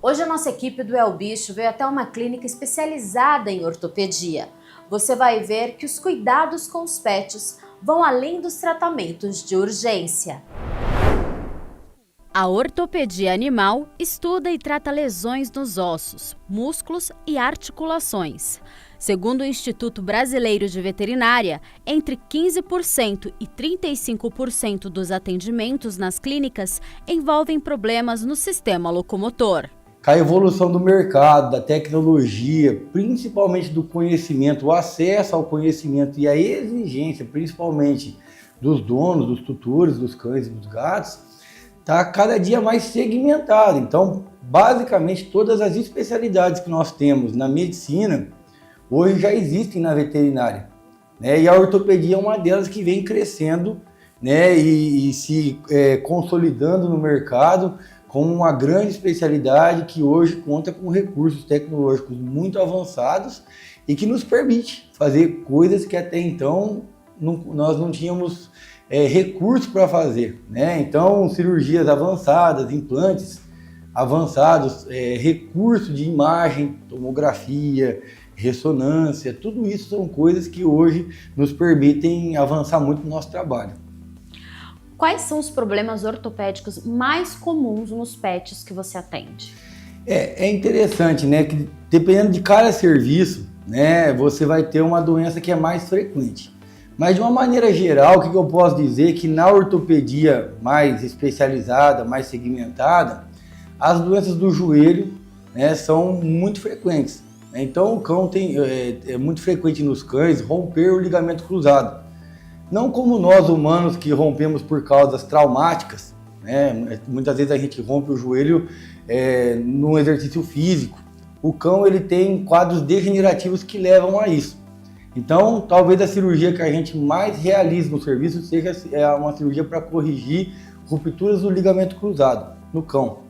Hoje a nossa equipe do El Bicho veio até uma clínica especializada em ortopedia. Você vai ver que os cuidados com os pets vão além dos tratamentos de urgência. A ortopedia animal estuda e trata lesões nos ossos, músculos e articulações. Segundo o Instituto Brasileiro de Veterinária, entre 15% e 35% dos atendimentos nas clínicas envolvem problemas no sistema locomotor. Com a evolução do mercado, da tecnologia, principalmente do conhecimento, o acesso ao conhecimento e a exigência, principalmente dos donos, dos tutores, dos cães e dos gatos, está cada dia mais segmentado. Então, basicamente, todas as especialidades que nós temos na medicina, hoje já existem na veterinária, né? E a ortopedia é uma delas que vem crescendo, né? e se consolidando no mercado, como uma grande especialidade que hoje conta com recursos tecnológicos muito avançados e que nos permite fazer coisas que até então nós não tínhamos recursos para fazer, né? Então, cirurgias avançadas, implantes avançados, recurso de imagem, tomografia, ressonância, tudo isso são coisas que hoje nos permitem avançar muito no nosso trabalho. Quais são os problemas ortopédicos mais comuns nos pets que você atende? É interessante, né, que dependendo de cada serviço, né, você vai ter uma doença que é mais frequente. Mas de uma maneira geral, o que eu posso dizer é que na ortopedia mais especializada, mais segmentada, as doenças do joelho, né, são muito frequentes. Então o cão é muito frequente nos cães romper o ligamento cruzado. Não como nós humanos que rompemos por causas traumáticas, né? Muitas vezes a gente rompe o joelho num exercício físico. O cão ele tem quadros degenerativos que levam a isso. Então, talvez a cirurgia que a gente mais realize no serviço seja uma cirurgia para corrigir rupturas do ligamento cruzado no cão.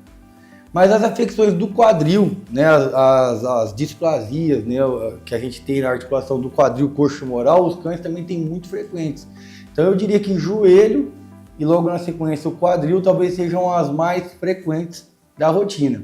Mas as afecções do quadril, né, as displasias, né, que a gente tem na articulação do quadril coxo-femoral, os cães também têm muito frequentes. Então eu diria que joelho e logo na sequência o quadril talvez sejam as mais frequentes da rotina.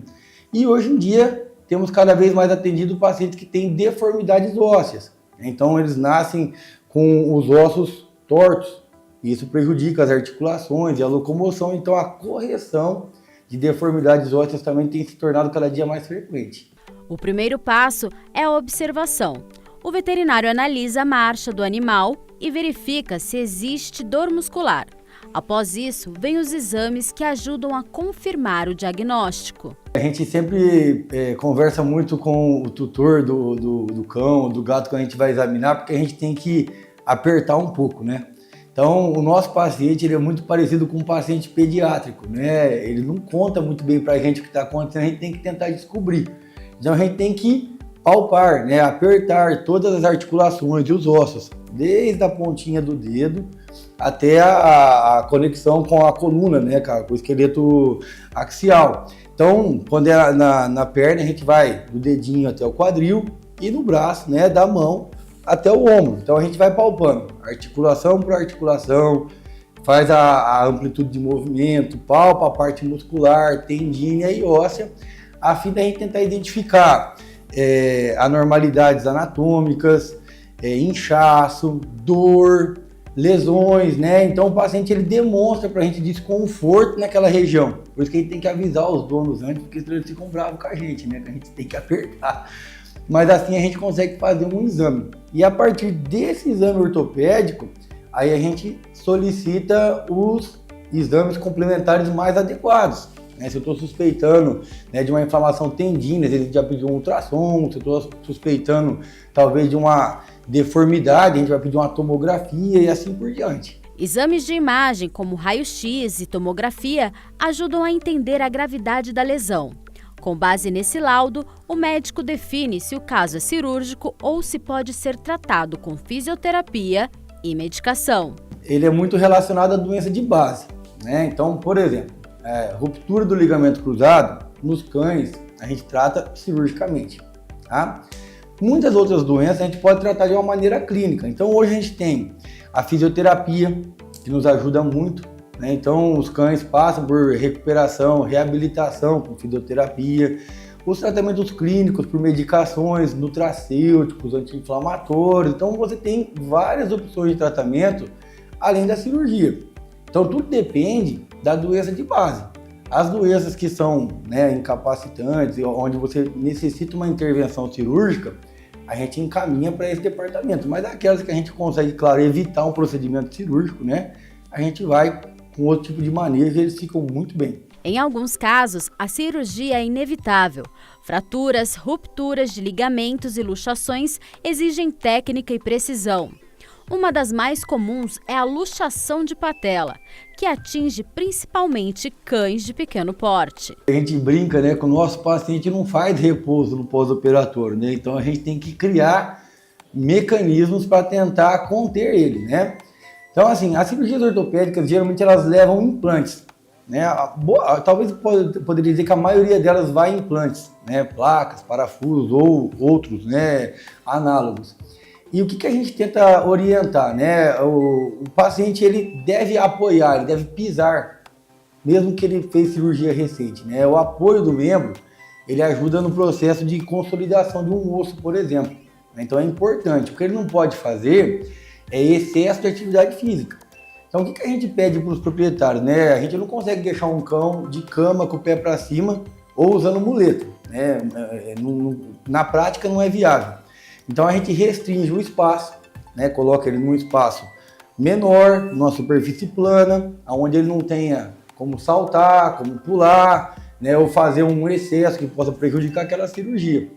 E hoje em dia temos cada vez mais atendido pacientes que têm deformidades ósseas. Então eles nascem com os ossos tortos. Isso prejudica as articulações e a locomoção, então a correção de deformidades ósseas também tem se tornado cada dia mais frequente. O primeiro passo é a observação. O veterinário analisa a marcha do animal e verifica se existe dor muscular. Após isso, vêm os exames que ajudam a confirmar o diagnóstico. A gente sempre conversa muito com o tutor do cão, do gato, quando a gente vai examinar, porque a gente tem que apertar um pouco, né? Então, o nosso paciente ele é muito parecido com um paciente pediátrico, né? Ele não conta muito bem para a gente o que está acontecendo, a gente tem que tentar descobrir. Então, a gente tem que palpar, né? Apertar todas as articulações e os ossos, desde a pontinha do dedo até a conexão com a coluna, né, cara? Com o esqueleto axial. Então, quando é na perna, a gente vai do dedinho até o quadril e no braço, né, da mão até o ombro. Então a gente vai palpando, articulação por articulação, faz a amplitude de movimento, palpa a parte muscular, tendínea e óssea, a fim da gente tentar identificar anormalidades anatômicas, inchaço, dor, lesões, né? Então o paciente ele demonstra pra gente desconforto naquela região. Por isso que a gente tem que avisar os donos antes, porque senão eles ficam bravos com a gente, né? Que a gente tem que apertar. Mas assim a gente consegue fazer um exame. E a partir desse exame ortopédico, aí a gente solicita os exames complementares mais adequados. Né? Se eu estou suspeitando, né, de uma inflamação tendínea, a gente já pediu um ultrassom. Se eu estou suspeitando talvez de uma deformidade, a gente vai pedir uma tomografia e assim por diante. Exames de imagem, como raio-x e tomografia, ajudam a entender a gravidade da lesão. Com base nesse laudo, o médico define se o caso é cirúrgico ou se pode ser tratado com fisioterapia e medicação. Ele é muito relacionado à doença de base, né? Então, por exemplo, ruptura do ligamento cruzado, nos cães, a gente trata cirurgicamente, tá? Muitas outras doenças a gente pode tratar de uma maneira clínica. Então hoje a gente tem a fisioterapia, que nos ajuda muito, né? Então os cães passam por recuperação, reabilitação com fisioterapia, os tratamentos clínicos por medicações, nutracêuticos, anti-inflamatórios. Então você tem várias opções de tratamento além da cirurgia. Então tudo depende da doença de base. As doenças que são, né, incapacitantes, onde você necessita uma intervenção cirúrgica, a gente encaminha para esse departamento. Mas aquelas que a gente consegue, claro, evitar um procedimento cirúrgico, né, a gente vai com outro tipo de manejo e eles ficam muito bem. Em alguns casos, a cirurgia é inevitável. Fraturas, rupturas de ligamentos e luxações exigem técnica e precisão. Uma das mais comuns é a luxação de patela, que atinge principalmente cães de pequeno porte. A gente brinca, né, que o nosso paciente não faz repouso no pós-operatório, né? Então a gente tem que criar mecanismos para tentar conter ele, né? Então assim, as cirurgias ortopédicas geralmente elas levam implantes, né? Talvez poderia dizer que a maioria delas vai em implantes, né? Placas, parafusos ou outros, né, análogos. E o que a gente tenta orientar, né? O paciente ele deve apoiar, ele deve pisar, mesmo que ele fez cirurgia recente, né? O apoio do membro, ele ajuda no processo de consolidação de um osso, por exemplo. Então é importante. O que ele não pode fazer é excesso de atividade física. Então o que a gente pede para os proprietários, né? A gente não consegue deixar um cão de cama com o pé para cima ou usando muleta, né? Na prática não é viável. Então a gente restringe o espaço, né? Coloca ele num espaço menor, numa superfície plana, onde ele não tenha como saltar, como pular, né? Ou fazer um excesso que possa prejudicar aquela cirurgia.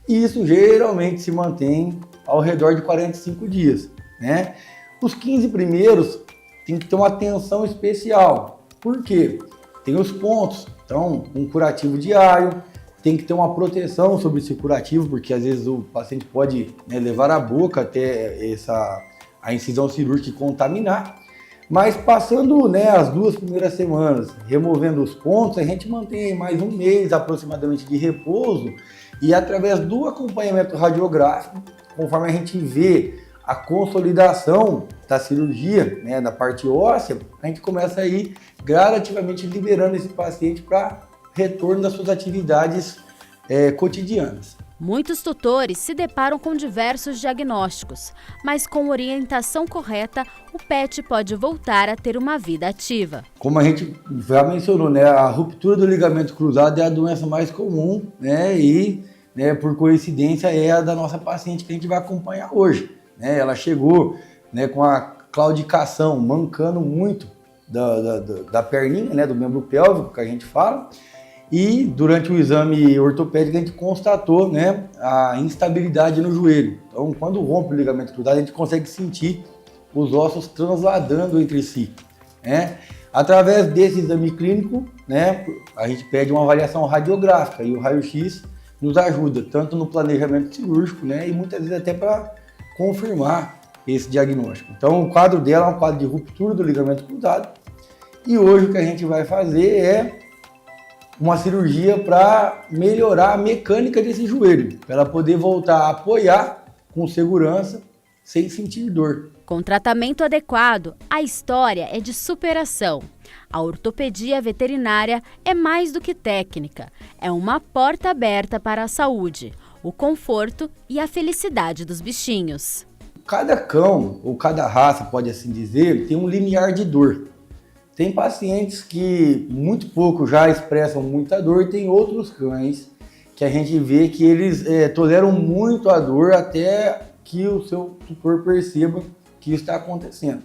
E isso geralmente se mantém ao redor de 45 dias, né? Os 15 primeiros tem que ter uma atenção especial. Por quê? Tem os pontos, então um curativo diário, tem que ter uma proteção sobre esse curativo, porque às vezes o paciente pode, né, levar a boca até a incisão cirúrgica e contaminar. Mas passando, né, as 2 primeiras semanas, removendo os pontos, a gente mantém mais um mês aproximadamente de repouso e através do acompanhamento radiográfico, conforme a gente vê a consolidação da cirurgia, né, da parte óssea, a gente começa a ir gradativamente liberando esse paciente para retorno das suas atividades cotidianas. Muitos tutores se deparam com diversos diagnósticos, mas com orientação correta, o pet pode voltar a ter uma vida ativa. Como a gente já mencionou, né, a ruptura do ligamento cruzado é a doença mais comum, né, e, né, por coincidência é a da nossa paciente que a gente vai acompanhar hoje, né? Ela chegou, né, com a claudicação, mancando muito da perninha, né, do membro pélvico que a gente fala. E durante o exame ortopédico a gente constatou, né, a instabilidade no joelho. Então, quando rompe o ligamento cruzado, a gente consegue sentir os ossos transladando entre si, né? Através desse exame clínico, né, a gente pede uma avaliação radiográfica e o raio-x nos ajuda tanto no planejamento cirúrgico, né, e muitas vezes até para confirmar esse diagnóstico. Então, o quadro dela é um quadro de ruptura do ligamento cruzado e hoje o que a gente vai fazer é uma cirurgia para melhorar a mecânica desse joelho, para ela poder voltar a apoiar com segurança, sem sentir dor. Com tratamento adequado, a história é de superação. A ortopedia veterinária é mais do que técnica, é uma porta aberta para a saúde, o conforto e a felicidade dos bichinhos. Cada cão, ou cada raça, pode assim dizer, tem um limiar de dor. Tem pacientes que muito pouco já expressam muita dor e tem outros cães que a gente vê que eles toleram muito a dor até que o seu tutor perceba que isso está acontecendo.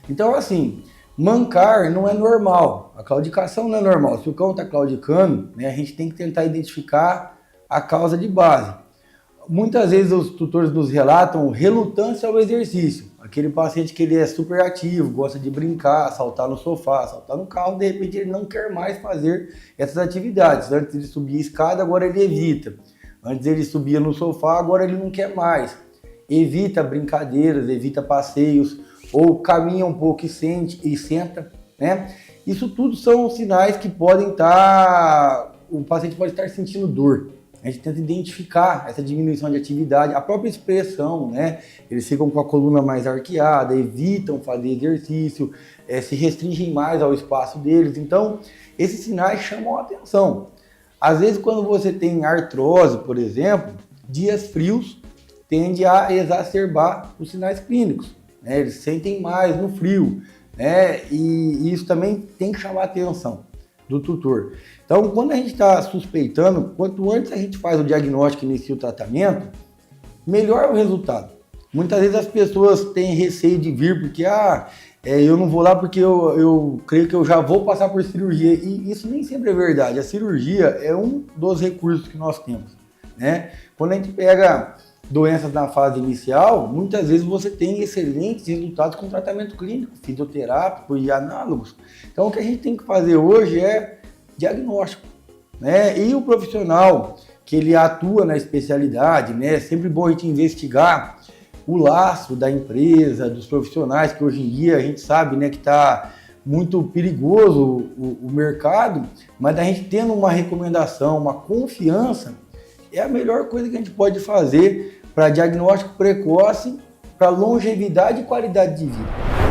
Então, assim, mancar não é normal, a claudicação não é normal. Se o cão está claudicando, né, a gente tem que tentar identificar a causa de base. Muitas vezes os tutores nos relatam relutância ao exercício. Aquele paciente que ele é super ativo, gosta de brincar, saltar no sofá, saltar no carro, de repente ele não quer mais fazer essas atividades. Antes ele subia a escada, agora ele evita. Antes ele subia no sofá, agora ele não quer mais. Evita brincadeiras, evita passeios, ou caminha um pouco e senta, né? Isso tudo são sinais que podem estar... O paciente pode estar sentindo dor. a gente tenta identificar essa diminuição de atividade, a própria expressão, né? Eles ficam com a coluna mais arqueada, evitam fazer exercício, se restringem mais ao espaço deles. Então, esses sinais chamam a atenção. Às vezes, quando você tem artrose, por exemplo, dias frios tende a exacerbar os sinais clínicos, né? Eles sentem mais no frio, né? E isso também tem que chamar a atenção do tutor. Então, quando a gente está suspeitando, quanto antes a gente faz o diagnóstico e inicia o tratamento, melhor o resultado. Muitas vezes as pessoas têm receio de vir porque eu não vou lá porque eu creio que eu já vou passar por cirurgia. E isso nem sempre é verdade. A cirurgia é um dos recursos que nós temos, né? Quando a gente pega doenças na fase inicial, muitas vezes você tem excelentes resultados com tratamento clínico, fisioterápico e análogos. Então, o que a gente tem que fazer hoje é diagnóstico, né? E o profissional que ele atua na especialidade, né? É sempre bom a gente investigar o lastro da empresa, dos profissionais, que hoje em dia a gente sabe, né, que está muito perigoso o mercado, mas a gente tendo uma recomendação, uma confiança, é a melhor coisa que a gente pode fazer para diagnóstico precoce, para longevidade e qualidade de vida.